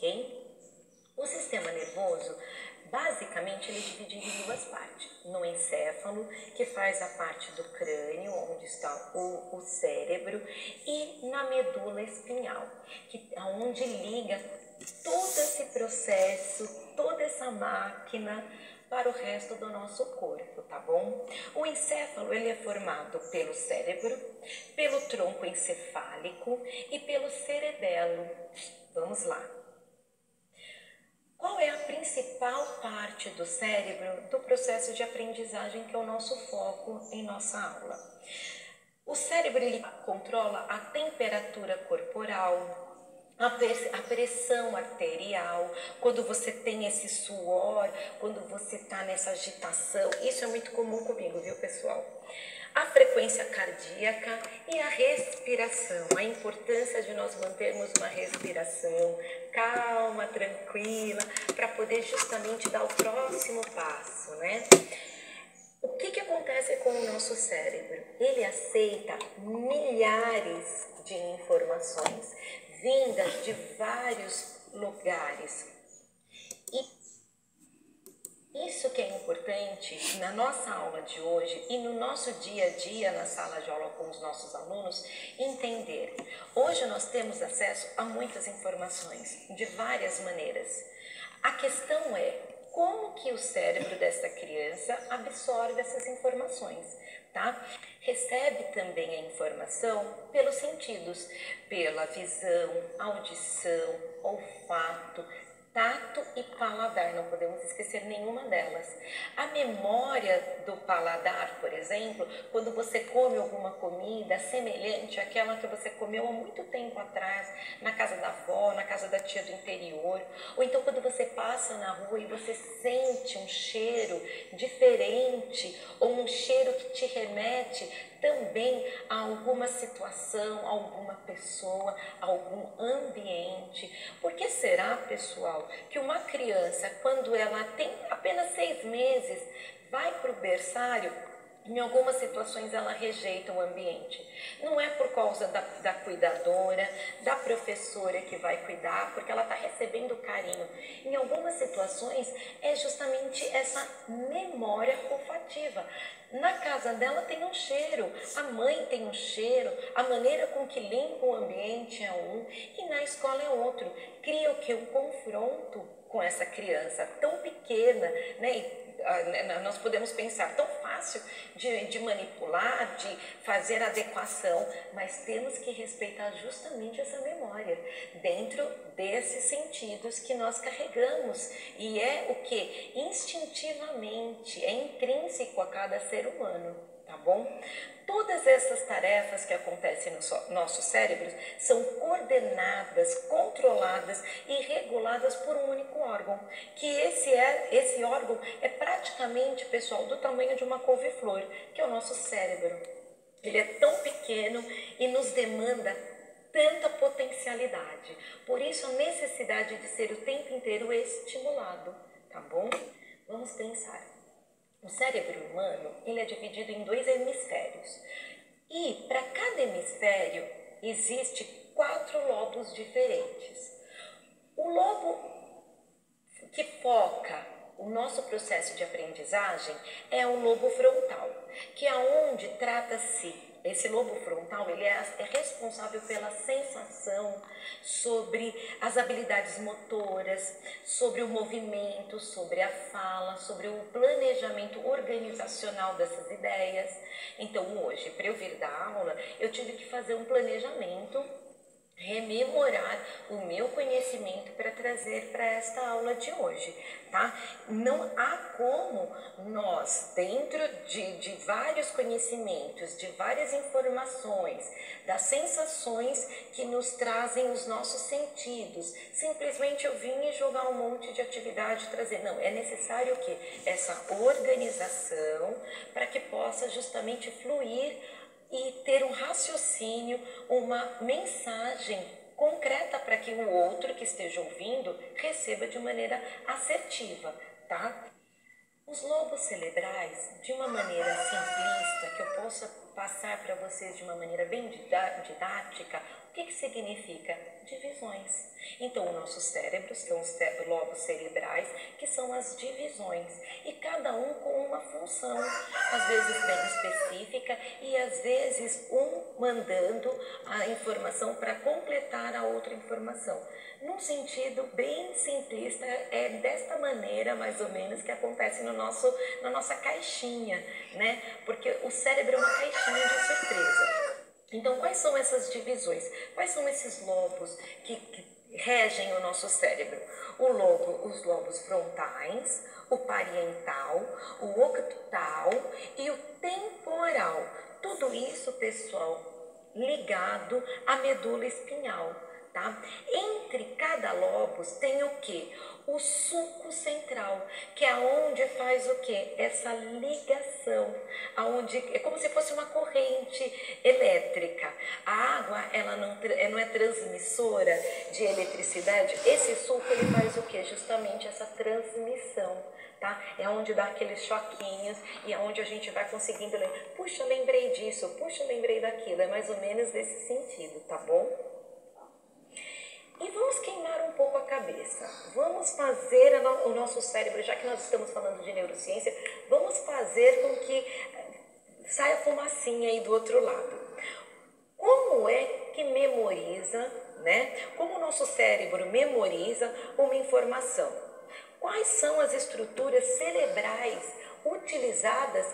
ok? O sistema nervoso, basicamente, ele é dividido em duas partes. No encéfalo, que faz a parte do crânio, onde está o cérebro, e na medula espinhal, onde liga todo esse processo, toda essa máquina para o resto do nosso corpo, tá bom? O encéfalo, ele é formado pelo cérebro, pelo tronco encefálico e pelo cerebelo. Vamos lá. Qual é a principal parte do cérebro do processo de aprendizagem, que é o nosso foco em nossa aula? O cérebro, ele controla a temperatura corporal, a pressão arterial, quando você tem esse suor, quando você está nessa agitação. Isso é muito comum comigo, viu, pessoal? A frequência cardíaca e a respiração, a importância de nós mantermos uma respiração calma, tranquila, para poder justamente dar o próximo passo, né? O que acontece com o nosso cérebro? Ele aceita milhares de informações vindas de vários lugares. E isso que é importante na nossa aula de hoje e no nosso dia a dia na sala de aula com os nossos alunos entender. Hoje nós temos acesso a muitas informações de várias maneiras. A questão é como que o cérebro dessa criança absorve essas informações, tá? Recebe também a informação pelos sentidos, pela visão, audição, olfato, tato e paladar, não podemos esquecer nenhuma delas. A memória do paladar, por exemplo, quando você come alguma comida semelhante àquela que você comeu há muito tempo atrás, na casa da avó, na casa da tia do interior, ou então quando você passa na rua e você sente um cheiro diferente, ou um cheiro que te remete também a alguma situação, a alguma pessoa, a algum ambiente. Por que será, pessoal, que uma criança, quando ela tem apenas 6 meses, vai para o berçário, em algumas situações ela rejeita o ambiente? Não é por causa da cuidadora, da professora que vai cuidar, porque ela está recebendo carinho. Em algumas situações é justamente essa memória olfativa. Na casa dela tem um cheiro, a mãe tem um cheiro, a maneira com que limpa o ambiente é um, e na escola é outro. Cria o que? Um confronto com essa criança tão pequena, né? Nós podemos pensar tão fácil de manipular, de fazer adequação, mas temos que respeitar justamente essa memória dentro desses sentidos que nós carregamos, e é o que? Instintivamente, é intrínseco a cada ser humano, tá bom? Todas essas tarefas que acontecem no nosso cérebro são coordenadas, controladas e reguladas por um único órgão, que esse órgão é praticamente, pessoal, do tamanho de uma couve-flor, que é o nosso cérebro. Ele é tão pequeno e nos demanda tanta potencialidade. Por isso a necessidade de ser o tempo inteiro estimulado, tá bom? Vamos pensar. O cérebro humano, ele é dividido em 2 hemisférios. E para cada hemisfério existe 4 lobos diferentes. O lobo que foca o nosso processo de aprendizagem é o lobo frontal, que é onde trata-se. Esse lobo frontal, ele é responsável pela sensação, sobre as habilidades motoras, sobre o movimento, sobre a fala, sobre o planejamento organizacional dessas ideias. Então hoje, para eu vir dar aula, eu tive que fazer um planejamento, rememorar o meu conhecimento para trazer para esta aula de hoje, tá? Não há como nós, dentro de vários conhecimentos, de várias informações, das sensações que nos trazem os nossos sentidos, simplesmente eu vim e jogar um monte de atividade, trazer. Não, é necessário que essa organização para que possa justamente fluir e ter um raciocínio, uma mensagem concreta para que o outro que esteja ouvindo receba de maneira assertiva, tá? Os lobos cerebrais, de uma maneira simplista, que eu possa passar para vocês de uma maneira bem didática, que significa? Divisões. Então, o nosso cérebro são os lobos cerebrais, que são as divisões, e cada um com uma função, às vezes bem específica, e às vezes um mandando a informação para completar a outra informação. Num sentido bem simplista, é desta maneira, mais ou menos, que acontece na nossa caixinha, né? Porque o cérebro é uma caixinha de surpresa. Então, quais são essas divisões? Quais são esses lobos que regem o nosso cérebro? Os lobos frontais, o parietal, o occipital e o temporal. Tudo isso, pessoal, ligado à medula espinhal, tá? Entre cada lobos tem o quê? O sulco central, que é onde faz o quê? Essa ligação, aonde é como se fosse uma corrente elétrica. A água, ela não é transmissora de eletricidade. Esse sulco, ele faz o quê? Justamente essa transmissão. Tá? É onde dá aqueles choquinhos e é onde a gente vai conseguindo lembrar. Puxa, lembrei disso, puxa, lembrei daquilo. É mais ou menos nesse sentido, tá bom? E vamos queimar um pouco a cabeça. Vamos fazer o nosso cérebro, já que nós estamos falando de neurociência, vamos fazer com que saia fumacinha aí do outro lado. Como é que memoriza, né? Como o nosso cérebro memoriza uma informação? Quais são as estruturas cerebrais utilizadas